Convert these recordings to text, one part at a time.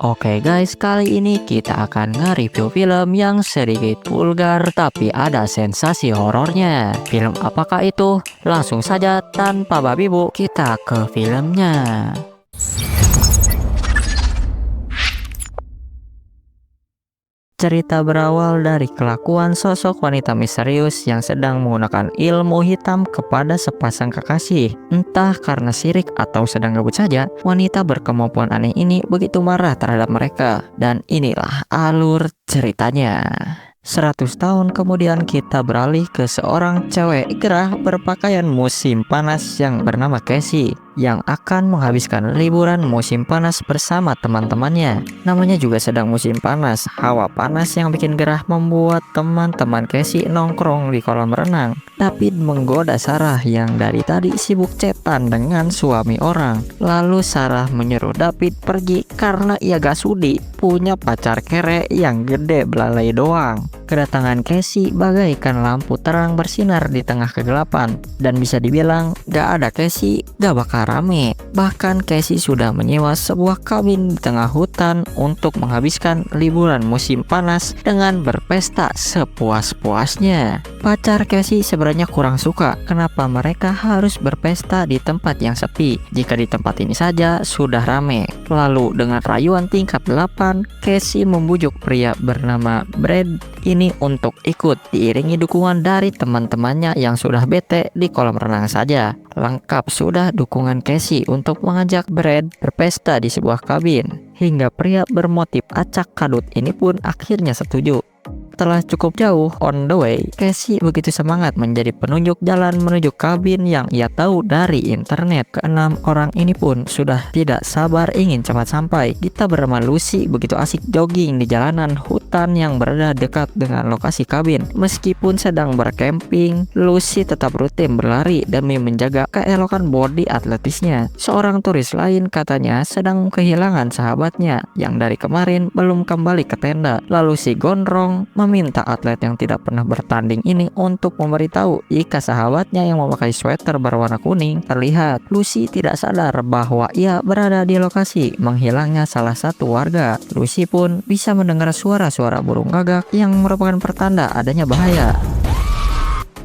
Oke guys, kali ini kita akan nge-review film yang sedikit vulgar tapi ada sensasi horornya. Film apakah itu? Langsung saja tanpa babi bu, kita ke filmnya. Cerita berawal dari kelakuan sosok wanita misterius yang sedang menggunakan ilmu hitam kepada sepasang kekasih. Entah karena sirik atau sedang gabut saja, wanita berkemampuan aneh ini begitu marah terhadap mereka. Dan inilah alur ceritanya. 100 tahun kemudian kita beralih ke seorang cewek gerah berpakaian musim panas yang bernama Casey yang akan menghabiskan liburan musim panas bersama teman-temannya. Namanya juga sedang musim panas. Hawa panas yang bikin gerah membuat teman-teman Casey nongkrong di kolam renang. David menggoda Sarah yang dari tadi sibuk cetan dengan suami orang. Lalu Sarah menyuruh David pergi karena ia gak sudi punya pacar kere yang gede belalai doang. Kedatangan Casey bagaikan lampu terang bersinar di tengah kegelapan. Dan bisa dibilang gak ada Casey gak bakal rame. Bahkan Casey sudah menyewa sebuah kabin di tengah hutan untuk menghabiskan liburan musim panas dengan berpesta sepuas-puasnya. Pacar Casey sebenarnya kurang suka kenapa mereka harus berpesta di tempat yang sepi jika di tempat ini saja sudah rame. Lalu dengan rayuan tingkat 8, Casey membujuk pria bernama Brad ini untuk ikut, diiringi dukungan dari teman-temannya yang sudah bete di kolam renang saja. Lengkap sudah dukungan Casey untuk mengajak Brad berpesta di sebuah kabin. Hingga pria bermotif acak kadut ini pun akhirnya setuju. Setelah cukup jauh on the way, Casey begitu semangat menjadi penunjuk jalan menuju kabin yang ia tahu dari internet. Keenam orang ini pun sudah tidak sabar ingin cepat sampai. Kita bernama Lucy begitu asik jogging di jalanan hutan yang berada dekat dengan lokasi kabin. Meskipun sedang bercamping, Lucy tetap rutin berlari demi menjaga keelokan bodi atletisnya. Seorang turis lain katanya sedang kehilangan sahabatnya yang dari kemarin belum kembali ke tenda. Lalu si gondrong meminta atlet yang tidak pernah bertanding ini untuk memberitahu jika sahabatnya yang memakai sweater berwarna kuning terlihat. Lucy tidak sadar bahwa ia berada di lokasi menghilangnya salah satu warga. Lucy pun bisa mendengar suara-suara burung gagak yang merupakan pertanda adanya bahaya.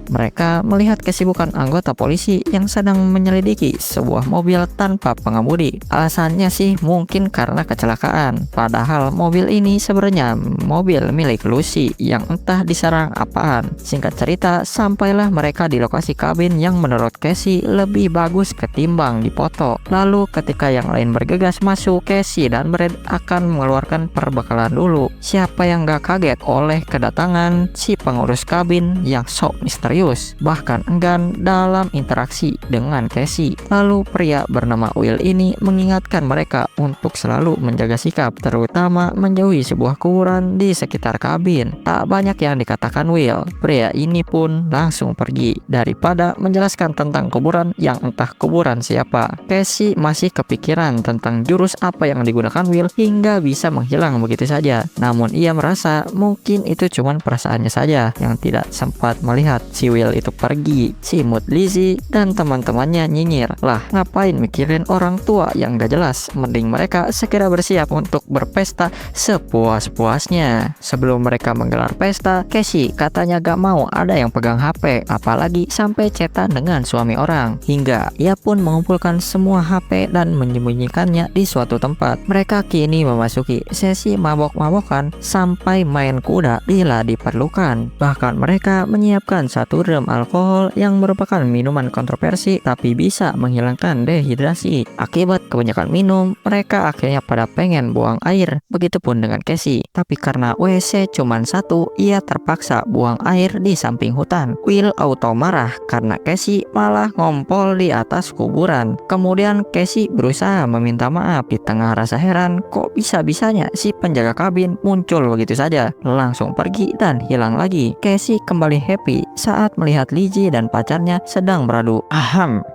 Mereka melihat kesibukan anggota polisi yang sedang menyelidiki sebuah mobil tanpa pengemudi. Alasannya sih mungkin karena kecelakaan. Padahal mobil ini sebenarnya mobil milik Lucy yang entah diserang apaan. Singkat cerita, sampailah mereka di lokasi kabin yang menurut Casey lebih bagus ketimbang dipoto. Lalu ketika yang lain bergegas masuk, Casey dan Brad akan mengeluarkan perbekalan dulu. Siapa yang gak kaget oleh kedatangan si pengurus kabin yang sok misterius, bahkan enggan dalam interaksi dengan Casey. Lalu pria bernama Will ini mengingatkan mereka untuk selalu menjaga sikap, terutama menjauhi sebuah kuburan di sekitar kabin. Tak banyak yang dikatakan Will. Pria ini pun langsung pergi daripada menjelaskan tentang kuburan yang entah kuburan siapa. Casey masih kepikiran tentang jurus apa yang digunakan Will hingga bisa menghilang begitu saja. Namun ia merasa mungkin itu cuma perasaannya saja yang tidak sempat melihat si Will itu pergi. Si Mood Lizzie dan teman-temannya nyinyir, lah ngapain mikirin orang tua yang gak jelas, mending mereka segera bersiap untuk berpesta sepuas-puasnya. Sebelum mereka menggelar pesta, Casey katanya gak mau ada yang pegang HP, apalagi sampai chatan dengan suami orang. Hingga ia pun mengumpulkan semua HP dan menyembunyikannya di suatu tempat. Mereka kini memasuki sesi mabok-mabokan sampai main kuda bila diperlukan. Bahkan mereka menyiapkan satu drum alkohol yang merupakan minuman kontroversi tapi bisa menghilangkan dehidrasi. Akibat kebanyakan minum, mereka akhirnya pada pengen buang air. Begitupun dengan Casey. Tapi karena WC cuman satu, ia terpaksa buang air di samping hutan. Will auto marah karena Casey malah ngompol di atas kuburan. Kemudian Casey berusaha meminta maaf. Di tengah rasa heran, kok bisa-bisanya si penjaga kabin muncul begitu saja, langsung pergi dan hilang lagi. Casey kembali happy saat saat melihat Lizzie dan pacarnya sedang beradu.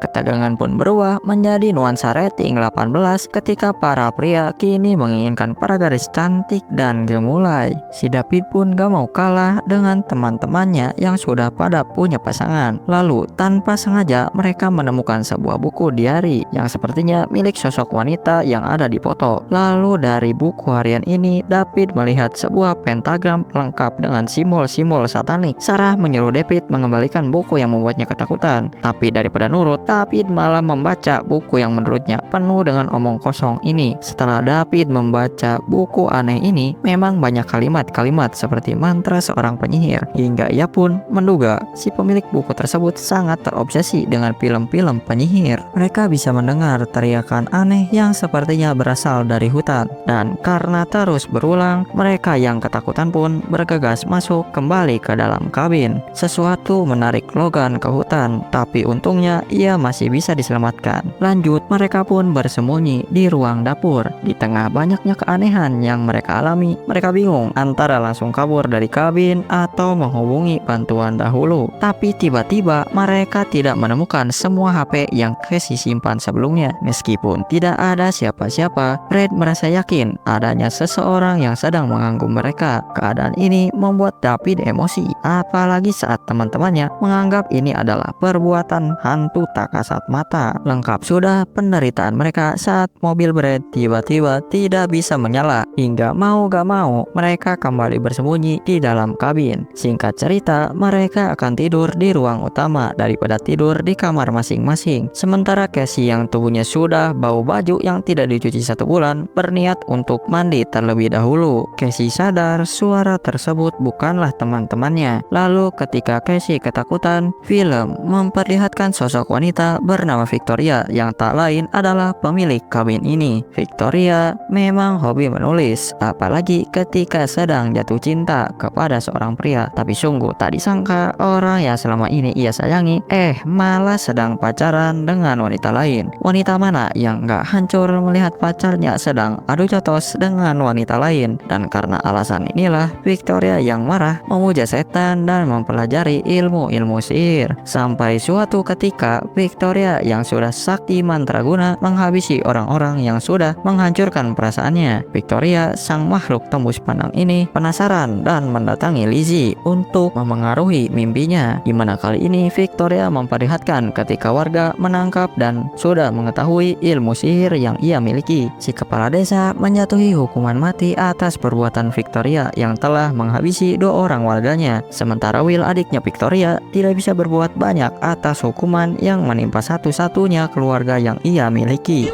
Ketegangan pun berubah menjadi nuansa rating 18 ketika para pria kini menginginkan para gadis cantik dan gemulai. Si David pun gak mau kalah dengan teman-temannya yang sudah pada punya pasangan. Lalu tanpa sengaja mereka menemukan sebuah buku diari yang sepertinya milik sosok wanita yang ada di foto. Lalu dari buku harian ini David melihat sebuah pentagram lengkap dengan simbol-simbol satanik. Sarah menyuruh David mengembalikan buku yang membuatnya ketakutan, tapi daripada nurut, David malah membaca buku yang menurutnya penuh dengan omong kosong ini. Setelah David membaca buku aneh ini, memang banyak kalimat-kalimat seperti mantra seorang penyihir, hingga ia pun menduga si pemilik buku tersebut sangat terobsesi dengan film-film penyihir. Mereka bisa mendengar teriakan aneh yang sepertinya berasal dari hutan, dan karena terus berulang, mereka yang ketakutan pun bergegas masuk kembali ke dalam kabin. Sesuatu menarik Logan ke hutan, tapi untungnya ia masih bisa diselamatkan. Lanjut, mereka pun bersembunyi di ruang dapur. Di tengah banyaknya keanehan yang mereka alami, mereka bingung antara langsung kabur dari kabin atau menghubungi bantuan dahulu. Tapi tiba-tiba mereka tidak menemukan semua HP yang Casey simpan sebelumnya. Meskipun tidak ada siapa-siapa, Brad merasa yakin adanya seseorang yang sedang mengganggu mereka. Keadaan ini membuat David emosi, apalagi saat teman-temannya menganggap ini adalah perbuatan hantu tak kasat mata. Lengkap sudah penderitaan mereka saat mobil Brad tiba-tiba tidak bisa menyala, hingga mau gak mau mereka kembali bersembunyi di dalam kabin. Singkat cerita, mereka akan tidur di ruang utama daripada tidur di kamar masing-masing. Sementara Casey yang tubuhnya sudah bau baju yang tidak dicuci 1 bulan berniat untuk mandi terlebih dahulu. Casey sadar suara tersebut bukanlah teman-temannya. Lalu ketika Casey ketakutan, film memperlihatkan sosok wanita bernama Victoria yang tak lain adalah pemilik kabin ini. Victoria memang hobi menulis, apalagi ketika sedang jatuh cinta kepada seorang pria. Tapi sungguh tak disangka orang yang selama ini ia sayangi malah sedang pacaran dengan wanita lain. Wanita mana yang gak hancur melihat pacarnya sedang adu jotos dengan wanita lain. Dan karena alasan inilah Victoria yang marah memuja setan dan mempelajari ilmu-ilmu sihir. Sampai suatu ketika Victoria yang sudah sakti mantraguna menghabisi orang-orang yang sudah menghancurkan perasaannya. Victoria, sang makhluk tembus pandang ini, penasaran dan mendatangi Lizzie untuk memengaruhi mimpinya. Dimana kali ini Victoria memperlihatkan ketika warga menangkap dan sudah mengetahui ilmu sihir yang ia miliki. Si kepala desa menjatuhi hukuman mati atas perbuatan Victoria yang telah menghabisi 2 orang warganya. Sementara Will, adiknya Victoria, tidak bisa berbuat banyak atas hukuman yang menimpa satu-satunya keluarga yang ia miliki.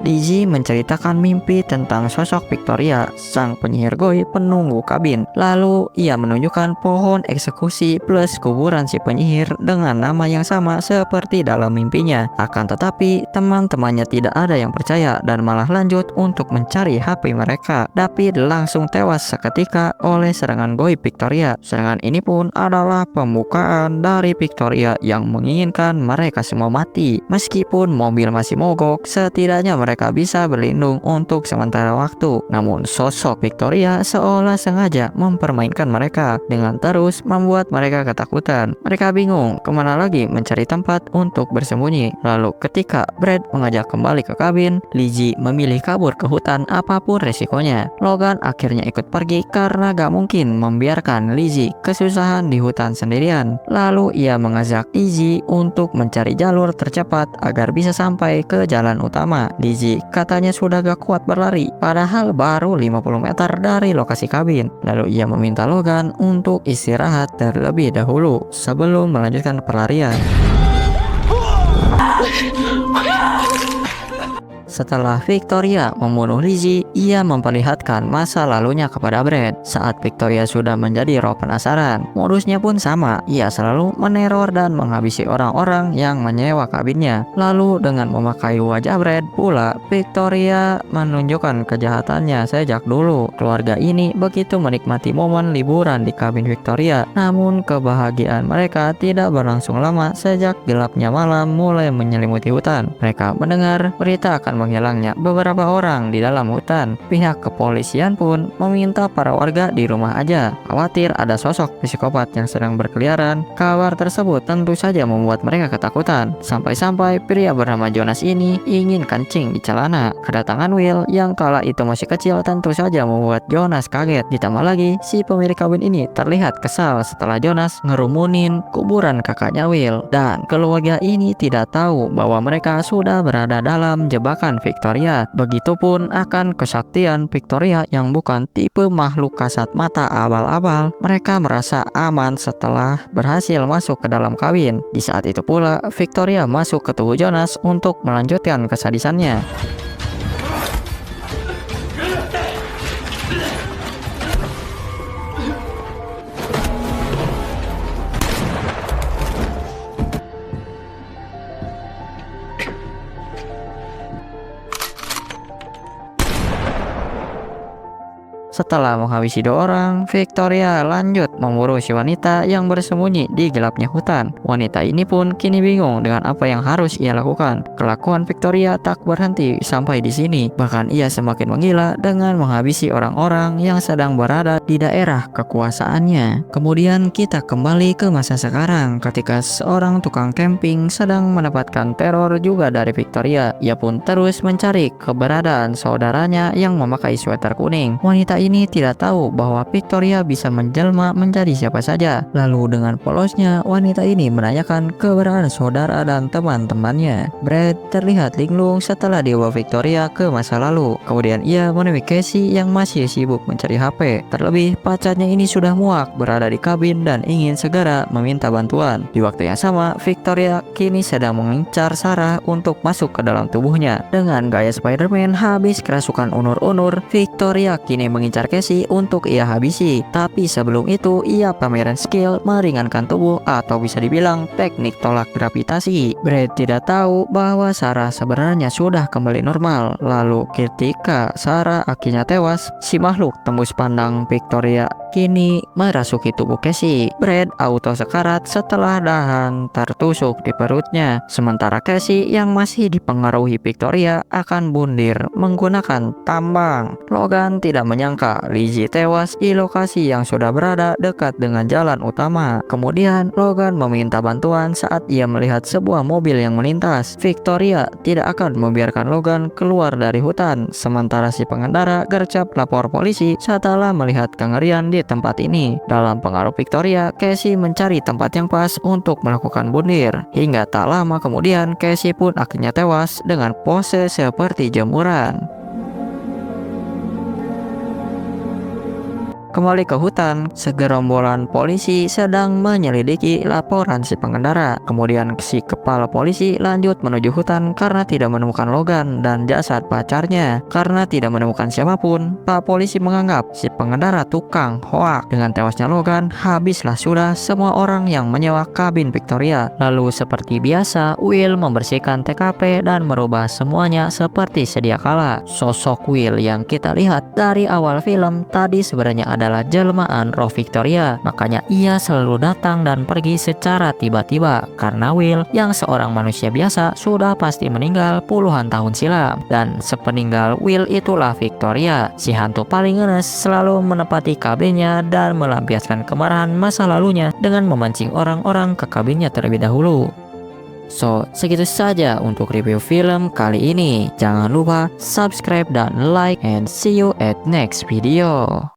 Lizzie menceritakan mimpi tentang sosok Victoria, sang penyihir goib penunggu kabin. Lalu ia menunjukkan pohon eksekusi plus kuburan si penyihir dengan nama yang sama seperti dalam mimpinya. Akan tetapi teman-temannya tidak ada yang percaya dan malah lanjut untuk mencari HP mereka. David langsung tewas seketika oleh serangan goib Victoria. Serangan ini pun adalah pembukaan dari Victoria yang menginginkan mereka semua mati. Meskipun mobil masih mogok, setidaknya mereka bisa berlindung untuk sementara waktu. Namun sosok Victoria seolah sengaja mempermainkan mereka dengan terus membuat mereka ketakutan. Mereka bingung kemana lagi mencari tempat untuk bersembunyi. Lalu ketika Brad mengajak kembali ke kabin, Lizzie memilih kabur ke hutan apapun resikonya. Logan akhirnya ikut pergi karena gak mungkin membiarkan Lizzie kesusahan di hutan sendirian. Lalu ia mengajak Lizzie untuk mencari jalur tercepat agar bisa sampai ke jalan utama. Lizzie katanya sudah gak kuat berlari, padahal baru 50 meter dari lokasi kabin. Lalu ia meminta Logan untuk istirahat terlebih dahulu sebelum melanjutkan pelarian. Setelah Victoria membunuh Lizzie, ia memperlihatkan masa lalunya kepada Brad. Saat Victoria sudah menjadi roh penasaran, modusnya pun sama. Ia selalu meneror dan menghabisi orang-orang yang menyewa kabinnya. Lalu dengan memakai wajah Brad pula, Victoria menunjukkan kejahatannya sejak dulu. Keluarga ini begitu menikmati momen liburan di kabin Victoria. Namun kebahagiaan mereka tidak berlangsung lama sejak gelapnya malam mulai menyelimuti hutan. Mereka mendengar berita akan menghilangnya beberapa orang di dalam hutan. Pihak kepolisian pun meminta para warga di rumah aja, khawatir ada sosok psikopat yang sedang berkeliaran. Kabar tersebut tentu saja membuat mereka ketakutan. Sampai-sampai pria bernama Jonas ini ingin kencing di celana. Kedatangan Will yang kala itu masih kecil tentu saja membuat Jonas kaget. Ditambah lagi, si pemilik kabin ini terlihat kesal setelah Jonas ngerumunin kuburan kakaknya Will. Dan keluarga ini tidak tahu bahwa mereka sudah berada dalam jebakan Victoria. Begitupun akan kesaktian Victoria yang bukan tipe makhluk kasat mata abal-abal. Mereka merasa aman setelah berhasil masuk ke dalam kabin. Di saat itu pula Victoria masuk ke tubuh Jonas untuk melanjutkan kesadisannya. Setelah menghabisi 2 orang, Victoria lanjut memburu si wanita yang bersembunyi di gelapnya hutan. Wanita ini pun kini bingung dengan apa yang harus ia lakukan. Kelakuan Victoria tak berhenti sampai di sini. Bahkan ia semakin menggila dengan menghabisi orang-orang yang sedang berada di daerah kekuasaannya. Kemudian kita kembali ke masa sekarang ketika seorang tukang camping sedang mendapatkan teror juga dari Victoria. Ia pun terus mencari keberadaan saudaranya yang memakai sweater kuning. Wanita ini tidak tahu bahwa Victoria bisa menjelma menjadi siapa saja. Lalu dengan polosnya, wanita ini menanyakan keberadaan saudara dan teman-temannya. Brad terlihat linglung setelah dibawa Victoria ke masa lalu. Kemudian ia menemui Casey yang masih sibuk mencari HP. Terlebih, pacarnya ini sudah muak berada di kabin dan ingin segera meminta bantuan. Di waktu yang sama, Victoria kini sedang mengincar Sarah untuk masuk ke dalam tubuhnya. Dengan gaya Spider-Man habis kerasukan unur-unur, Victoria kini mengincar Casey untuk ia habisi. Tapi sebelum itu ia pameran skill meringankan tubuh atau bisa dibilang teknik tolak gravitasi. Brad tidak tahu bahwa Sarah sebenarnya sudah kembali normal. Lalu ketika Sarah akhirnya tewas, si makhluk tembus pandang Victoria kini merasuki tubuh Casey. Brad auto sekarat setelah dahan tertusuk di perutnya. Sementara Casey yang masih dipengaruhi Victoria akan bundir menggunakan tambang. Logan tidak menyangka Lizzie tewas di lokasi yang sudah berada dekat dengan jalan utama. Kemudian Logan meminta bantuan saat ia melihat sebuah mobil yang melintas. Victoria tidak akan membiarkan Logan keluar dari hutan. Sementara si pengendara gercep lapor polisi setelah melihat kengerian di tempat ini. Dalam pengaruh Victoria, Casey mencari tempat yang pas untuk melakukan bundir. Hingga tak lama kemudian Casey pun akhirnya tewas dengan pose seperti jemuran. Kembali ke hutan, segerombolan polisi sedang menyelidiki laporan si pengendara. Kemudian si kepala polisi lanjut menuju hutan karena tidak menemukan Logan dan jasad pacarnya. Karena tidak menemukan siapapun, Pak polisi menganggap si pengendara tukang hoak. Dengan tewasnya Logan, habislah sudah semua orang yang menyewa kabin Victoria. Lalu seperti biasa, Will membersihkan TKP dan merubah semuanya seperti sedia kala. Sosok Will yang kita lihat dari awal film tadi sebenarnya adalah jelmaan roh Victoria. Makanya ia selalu datang dan pergi secara tiba-tiba. Karena Will yang seorang manusia biasa sudah pasti meninggal puluhan tahun silam. Dan sepeninggal Will itulah Victoria. Si hantu paling ngenes selalu menepati kabinnya dan melampiaskan kemarahan masa lalunya dengan memancing orang-orang ke kabinnya terlebih dahulu. So, segitu saja untuk review film kali ini. Jangan lupa subscribe dan like, and see you at next video.